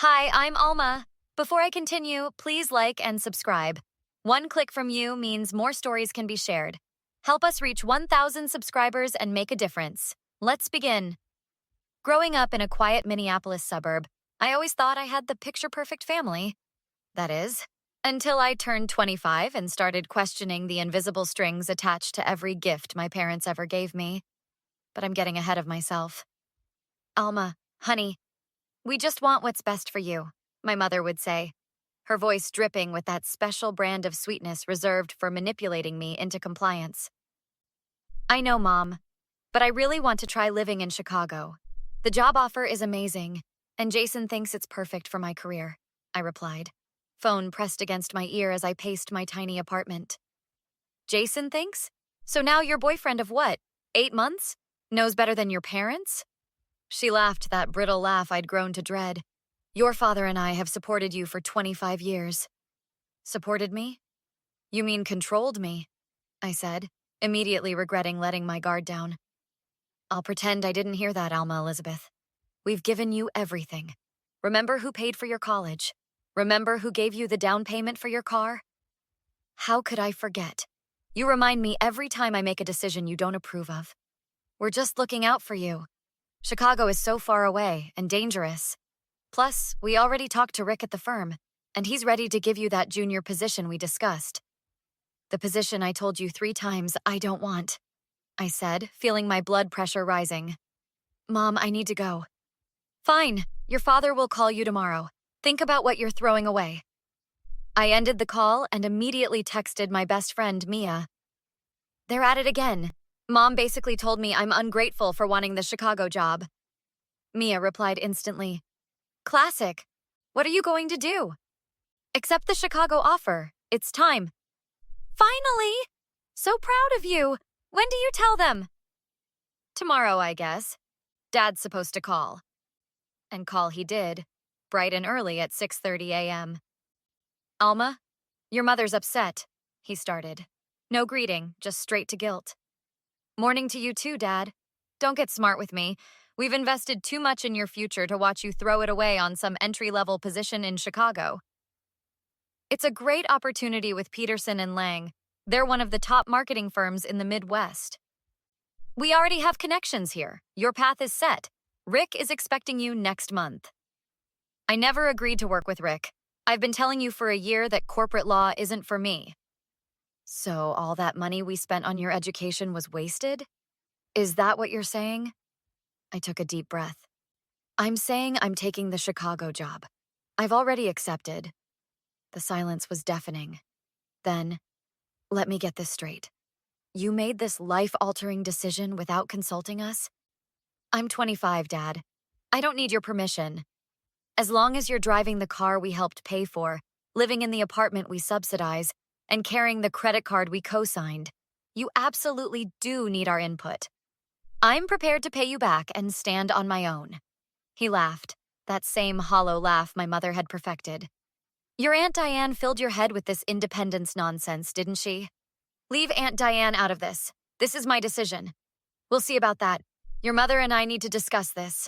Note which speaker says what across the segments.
Speaker 1: Hi, I'm Alma. Before I continue, please like and subscribe. One click from you means more stories can be shared. Help us reach 1,000 subscribers and make a difference. Let's begin. Growing up in a quiet Minneapolis suburb, I always thought I had the picture-perfect family. That is, until I turned 25 and started questioning the invisible strings attached to every gift my parents ever gave me. But I'm getting ahead of myself. Alma, honey, we just want what's best for you, my mother would say, her voice dripping with that special brand of sweetness reserved for manipulating me into compliance. I know, Mom, but I really want to try living in Chicago. The job offer is amazing, and Jason thinks it's perfect for my career, I replied, phone pressed against my ear as I paced my tiny apartment. Jason thinks? So now your boyfriend of what, 8 months? Knows better than your parents? She laughed that brittle laugh I'd grown to dread. Your father and I have supported you for 25 years. Supported me? You mean controlled me? I said, immediately regretting letting my guard down. I'll pretend I didn't hear that, Alma Elizabeth. We've given you everything. Remember who paid for your college? Remember who gave you the down payment for your car? How could I forget? You remind me every time I make a decision you don't approve of. We're just looking out for you. Chicago is so far away and dangerous. Plus, we already talked to Rick at the firm, and he's ready to give you that junior position we discussed. The position I told you 3 times I don't want, I said, feeling my blood pressure rising. Mom, I need to go. Fine, your father will call you tomorrow. Think about what you're throwing away. I ended the call and immediately texted my best friend, Mia. They're at it again. Mom basically told me I'm ungrateful for wanting the Chicago job. Mia replied instantly. Classic. What are you going to do? Accept the Chicago offer. It's time. Finally! So proud of you. When do you tell them? Tomorrow, I guess. Dad's supposed to call. And call he did, bright and early at 6:30 a.m. Alma, your mother's upset, he started. No greeting, just straight to guilt. Morning to you too, Dad. Don't get smart with me. We've invested too much in your future to watch you throw it away on some entry-level position in Chicago. It's a great opportunity with Peterson and Lang. They're one of the top marketing firms in the Midwest. We already have connections here. Your path is set. Rick is expecting you next month. I never agreed to work with Rick. I've been telling you for a year that corporate law isn't for me. So all that money we spent on your education was wasted? Is that what you're saying? I took a deep breath. I'm saying I'm taking the Chicago job. I've already accepted. The silence was deafening. Then, let me get this straight. You made this life-altering decision without consulting us? I'm 25, Dad. I don't need your permission. As long as you're driving the car we helped pay for, living in the apartment we subsidize, and carrying the credit card we co-signed, you absolutely do need our input. I'm prepared to pay you back and stand on my own. He laughed, that same hollow laugh my mother had perfected. Your Aunt Diane filled your head with this independence nonsense, didn't she? Leave Aunt Diane out of this. This is my decision. We'll see about that. Your mother and I need to discuss this.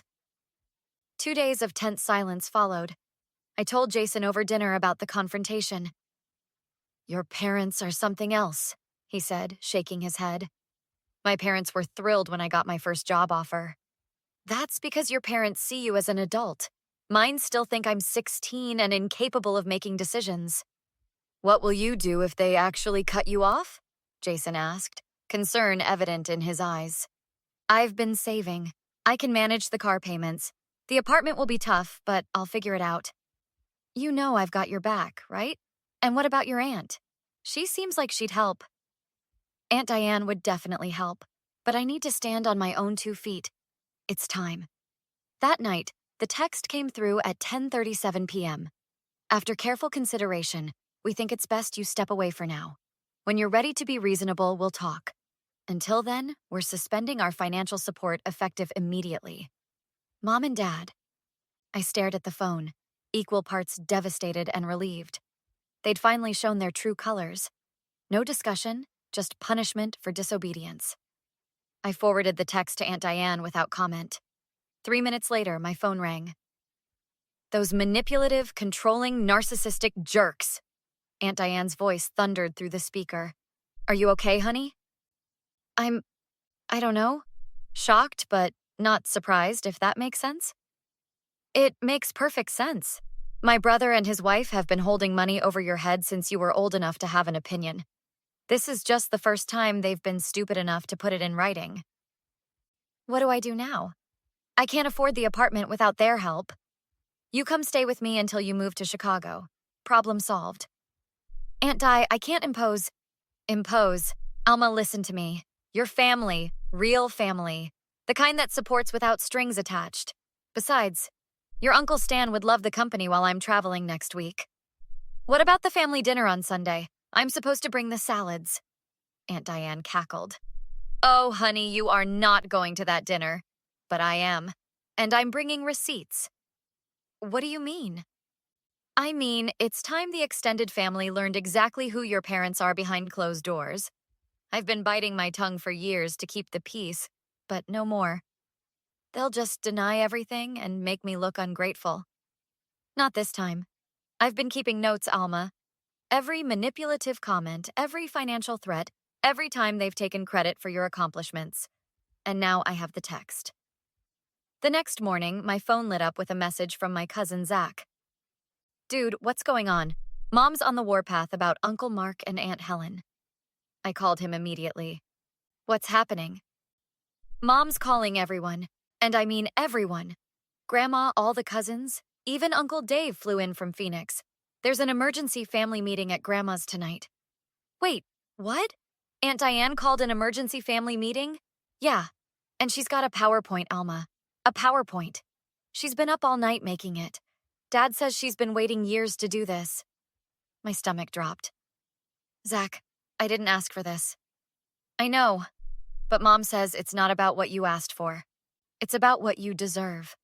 Speaker 1: 2 days of tense silence followed. I told Jason over dinner about the confrontation. Your parents are something else, he said, shaking his head. My parents were thrilled when I got my first job offer. That's because your parents see you as an adult. Mine still think I'm 16 and incapable of making decisions. What will you do if they actually cut you off? Jason asked, concern evident in his eyes. I've been saving. I can manage the car payments. The apartment will be tough, but I'll figure it out. You know I've got your back, right? And what about your aunt? She seems like she'd help. Aunt Diane would definitely help, but I need to stand on my own 2 feet. It's time. That night, the text came through at 10:37 p.m. After careful consideration, we think it's best you step away for now. When you're ready to be reasonable, we'll talk. Until then, we're suspending our financial support effective immediately. Mom and Dad. I stared at the phone, equal parts devastated and relieved. They'd finally shown their true colors. No discussion, just punishment for disobedience. I forwarded the text to Aunt Diane without comment. 3 minutes later, my phone rang. Those manipulative, controlling, narcissistic jerks. Aunt Diane's voice thundered through the speaker. Are you okay, honey? I don't know. Shocked, but not surprised, if that makes sense. It makes perfect sense. My brother and his wife have been holding money over your head since you were old enough to have an opinion. This is just the first time they've been stupid enough to put it in writing. What do I do now? I can't afford the apartment without their help. You come stay with me until you move to Chicago. Problem solved. Aunt Di, I can't impose. Impose. Alma, listen to me. Your family, real family. The kind that supports without strings attached. Besides, your Uncle Stan would love the company while I'm traveling next week. What about the family dinner on Sunday? I'm supposed to bring the salads. Aunt Diane cackled. Oh, honey, you are not going to that dinner. But I am. And I'm bringing receipts. What do you mean? I mean, it's time the extended family learned exactly who your parents are behind closed doors. I've been biting my tongue for years to keep the peace, but no more. They'll just deny everything and make me look ungrateful. Not this time. I've been keeping notes, Alma. Every manipulative comment, every financial threat, every time they've taken credit for your accomplishments. And now I have the text. The next morning, my phone lit up with a message from my cousin Zach. Dude, what's going on? Mom's on the warpath about Uncle Mark and Aunt Helen. I called him immediately. What's happening? Mom's calling everyone, and I mean everyone. Grandma, all the cousins, even Uncle Dave flew in from Phoenix. There's an emergency family meeting at Grandma's tonight. Wait, what? Aunt Diane called an emergency family meeting? Yeah, and she's got a PowerPoint, Alma. A PowerPoint. She's been up all night making it. Dad says she's been waiting years to do this. My stomach dropped. Zach, I didn't ask for this. I know, but Mom says it's not about what you asked for. It's about what you deserve.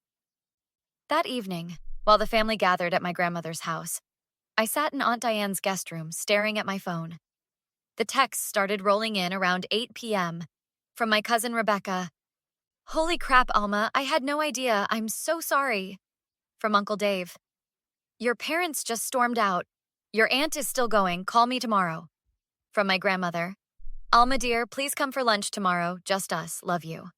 Speaker 1: That evening, while the family gathered at my grandmother's house, I sat in Aunt Diane's guest room staring at my phone. The texts started rolling in around 8 p.m. from my cousin Rebecca. Holy crap, Alma, I had no idea. I'm so sorry. From Uncle Dave. Your parents just stormed out. Your aunt is still going. Call me tomorrow. From my grandmother. Alma dear, please come for lunch tomorrow. Just us. Love you.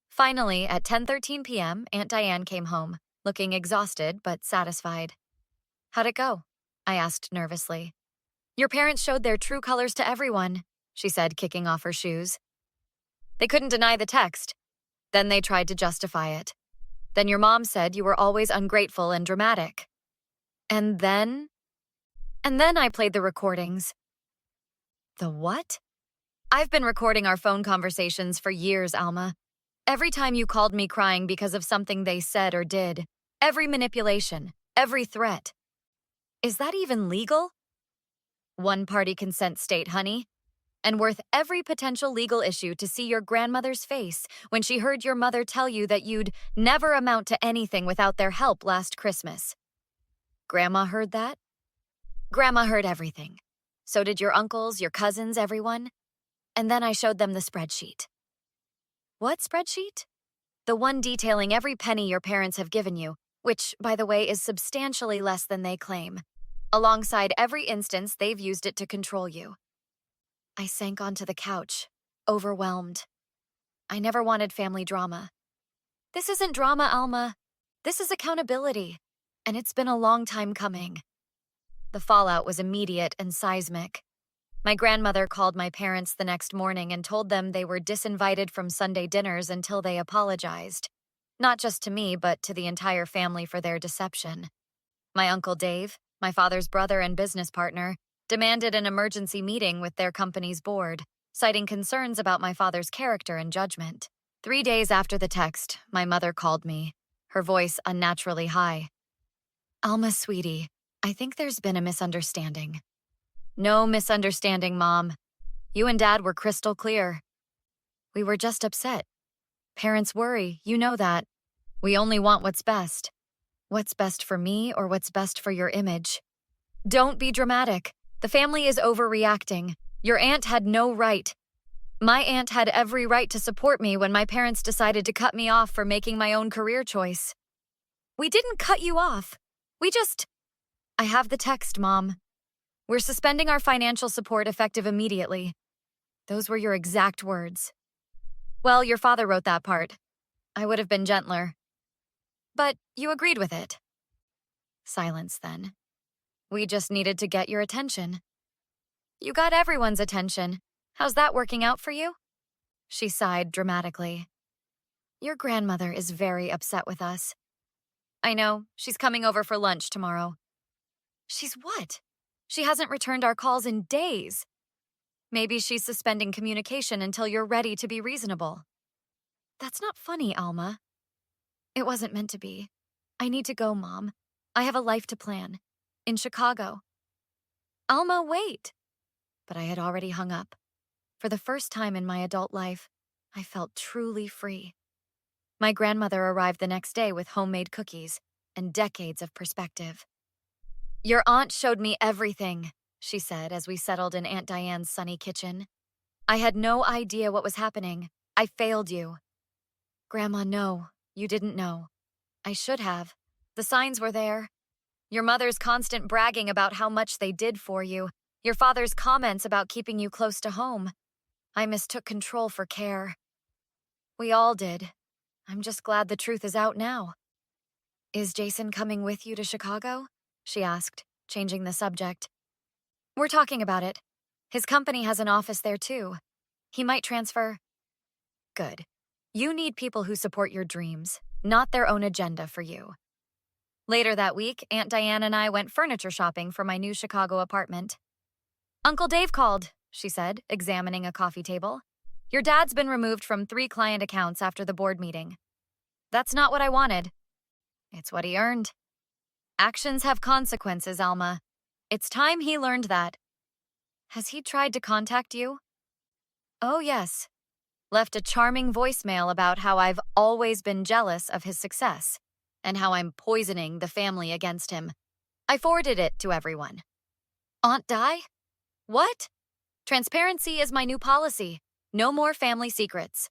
Speaker 1: Finally, at 10:13 p.m., Aunt Diane came home, looking exhausted but satisfied. How'd it go? I asked nervously. Your parents showed their true colors to everyone, she said, kicking off her shoes. They couldn't deny the text. Then they tried to justify it. Then your mom said you were always ungrateful and dramatic. And then I played the recordings. The what? I've been recording our phone conversations for years, Alma. Every time you called me crying because of something they said or did. Every manipulation. Every threat. Is that even legal? One-party consent state, honey. And worth every potential legal issue to see your grandmother's face when she heard your mother tell you that you'd never amount to anything without their help last Christmas. Grandma heard that? Grandma heard everything. So did your uncles, your cousins, everyone. And then I showed them the spreadsheet. What spreadsheet? The one detailing every penny your parents have given you, which, by the way, is substantially less than they claim, alongside every instance they've used it to control you. I sank onto the couch, overwhelmed. I never wanted family drama. This isn't drama, Alma. This is accountability, and it's been a long time coming. The fallout was immediate and seismic. My grandmother called my parents the next morning and told them they were disinvited from Sunday dinners until they apologized. Not just to me, but to the entire family for their deception. My Uncle Dave, my father's brother and business partner, demanded an emergency meeting with their company's board, citing concerns about my father's character and judgment. 3 days after the text, my mother called me, her voice unnaturally high. Alma, sweetie, I think there's been a misunderstanding. No misunderstanding, Mom. You and Dad were crystal clear. We were just upset. Parents worry, you know that. We only want what's best. What's best for me or what's best for your image. Don't be dramatic. The family is overreacting. Your aunt had no right. My aunt had every right to support me when my parents decided to cut me off for making my own career choice. We didn't cut you off. I have the text, Mom. We're suspending our financial support effective immediately. Those were your exact words. Well, your father wrote that part. I would have been gentler. But you agreed with it. Silence then. We just needed to get your attention. You got everyone's attention. How's that working out for you? She sighed dramatically. Your grandmother is very upset with us. I know, she's coming over for lunch tomorrow. She's what? She hasn't returned our calls in days. Maybe she's suspending communication until you're ready to be reasonable. That's not funny, Alma. It wasn't meant to be. I need to go, Mom. I have a life to plan. In Chicago. Alma, wait. But I had already hung up. For the first time in my adult life, I felt truly free. My grandmother arrived the next day with homemade cookies and decades of perspective. Your aunt showed me everything, she said as we settled in Aunt Diane's sunny kitchen. I had no idea what was happening. I failed you. Grandma, no, you didn't know. I should have. The signs were there. Your mother's constant bragging about how much they did for you. Your father's comments about keeping you close to home. I mistook control for care. We all did. I'm just glad the truth is out now. Is Jason coming with you to Chicago? She asked, changing the subject. We're talking about it. His company has an office there too. He might transfer. Good. You need people who support your dreams, not their own agenda for you. Later that week, Aunt Diane and I went furniture shopping for my new Chicago apartment. Uncle Dave called, she said, examining a coffee table. Your dad's been removed from 3 client accounts after the board meeting. That's not what I wanted. It's what he earned. Actions have consequences, Alma. It's time he learned that. Has he tried to contact you? Oh, yes. Left a charming voicemail about how I've always been jealous of his success and how I'm poisoning the family against him. I forwarded it to everyone. Aunt Di? What? Transparency is my new policy. No more family secrets.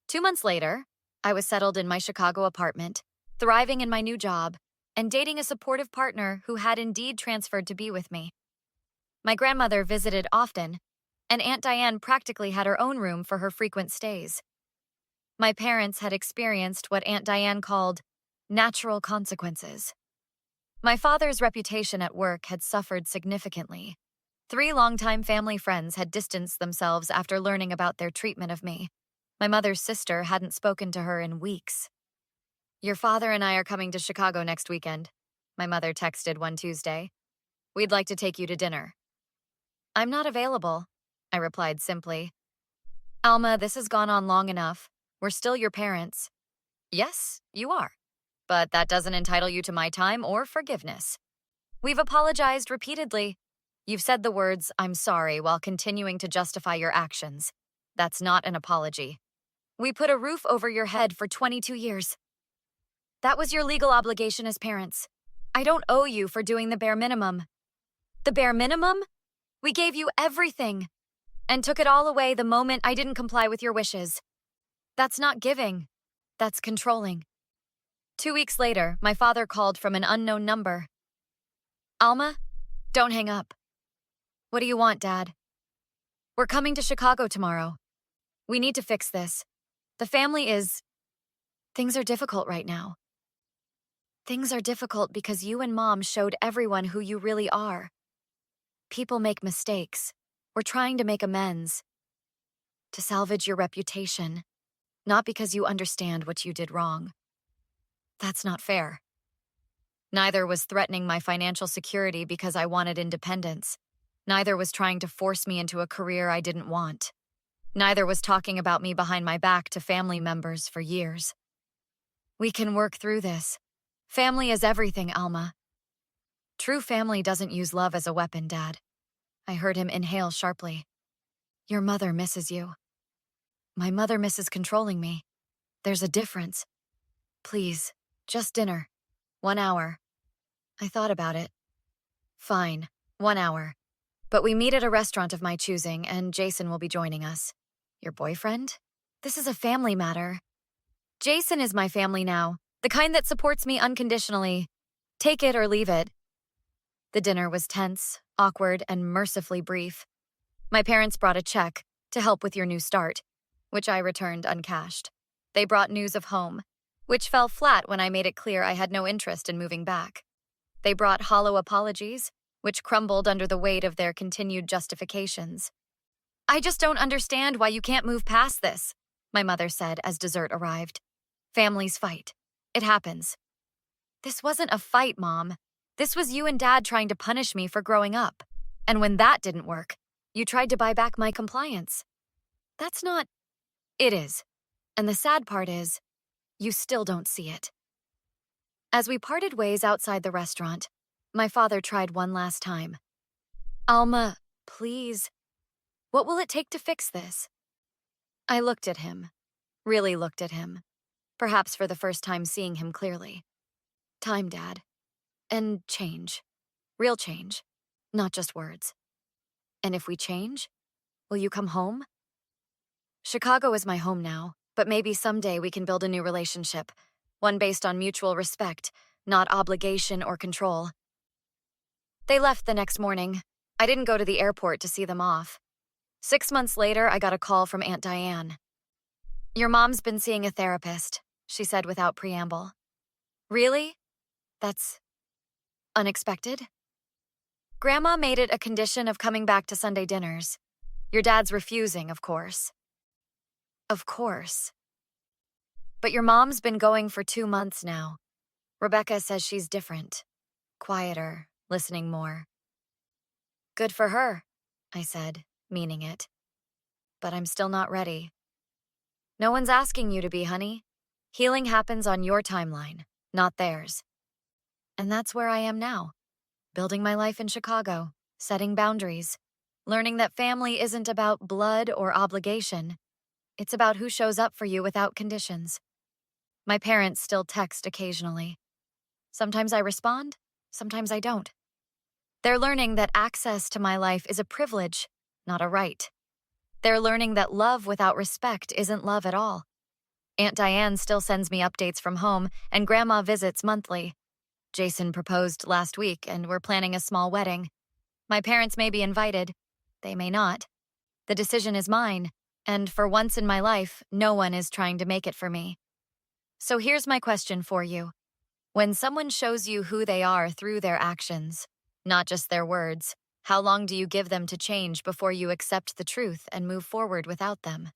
Speaker 1: 2 months later, I was settled in my Chicago apartment, thriving in my new job, and dating a supportive partner who had indeed transferred to be with me. My grandmother visited often, and Aunt Diane practically had her own room for her frequent stays. My parents had experienced what Aunt Diane called natural consequences. My father's reputation at work had suffered significantly. 3 longtime family friends had distanced themselves after learning about their treatment of me. My mother's sister hadn't spoken to her in weeks. Your father and I are coming to Chicago next weekend, my mother texted one Tuesday. We'd like to take you to dinner. I'm not available, I replied simply. Alma, this has gone on long enough. We're still your parents. Yes, you are. But that doesn't entitle you to my time or forgiveness. We've apologized repeatedly. You've said the words, I'm sorry, while continuing to justify your actions. That's not an apology. We put a roof over your head for 22 years. That was your legal obligation as parents. I don't owe you for doing the bare minimum. The bare minimum? We gave you everything and took it all away the moment I didn't comply with your wishes. That's not giving. That's controlling. 2 weeks later, my father called from an unknown number. Alma, don't hang up. What do you want, Dad? We're coming to Chicago tomorrow. We need to fix this. The family is... Things are difficult right now. Things are difficult because you and Mom showed everyone who you really are. People make mistakes. We're trying to make amends. To salvage your reputation, not because you understand what you did wrong. That's not fair. Neither was threatening my financial security because I wanted independence. Neither was trying to force me into a career I didn't want. Neither was talking about me behind my back to family members for years. We can work through this. Family is everything, Alma. True family doesn't use love as a weapon, Dad. I heard him inhale sharply. Your mother misses you. My mother misses controlling me. There's a difference. Please, just dinner. 1 hour. I thought about it. Fine, 1 hour. But we meet at a restaurant of my choosing, and Jason will be joining us. Your boyfriend? This is a family matter. Jason is my family now, the kind that supports me unconditionally. Take it or leave it. The dinner was tense, awkward, and mercifully brief. My parents brought a check to help with your new start, which I returned uncashed. They brought news of home, which fell flat when I made it clear I had no interest in moving back. They brought hollow apologies, which crumbled under the weight of their continued justifications. I just don't understand why you can't move past this, my mother said as dessert arrived. Families fight. It happens. This wasn't a fight, Mom. This was you and Dad trying to punish me for growing up. And when that didn't work, you tried to buy back my compliance. That's not... It is. And the sad part is, you still don't see it. As we parted ways outside the restaurant, my father tried one last time. Alma, please. What will it take to fix this? I looked at him. Really looked at him. Perhaps for the first time seeing him clearly. Time, Dad. And change. Real change. Not just words. And if we change, will you come home? Chicago is my home now, but maybe someday we can build a new relationship. One based on mutual respect, not obligation or control. They left the next morning. I didn't go to the airport to see them off. 6 months later, I got a call from Aunt Diane. Your mom's been seeing a therapist, she said without preamble. Really? That's unexpected? Grandma made it a condition of coming back to Sunday dinners. Your dad's refusing, of course. Of course. But your mom's been going for 2 months now. Rebecca says she's different. Quieter, listening more. Good for her, I said, meaning it. But I'm still not ready. No one's asking you to be, honey. Healing happens on your timeline, not theirs. And that's where I am now. Building my life in Chicago, setting boundaries, learning that family isn't about blood or obligation. It's about who shows up for you without conditions. My parents still text occasionally. Sometimes I respond, sometimes I don't. They're learning that access to my life is a privilege, not a right. They're learning that love without respect isn't love at all. Aunt Diane still sends me updates from home, and Grandma visits monthly. Jason proposed last week, and we're planning a small wedding. My parents may be invited. They may not. The decision is mine, and for once in my life, no one is trying to make it for me. So here's my question for you. When someone shows you who they are through their actions, not just their words, how long do you give them to change before you accept the truth and move forward without them?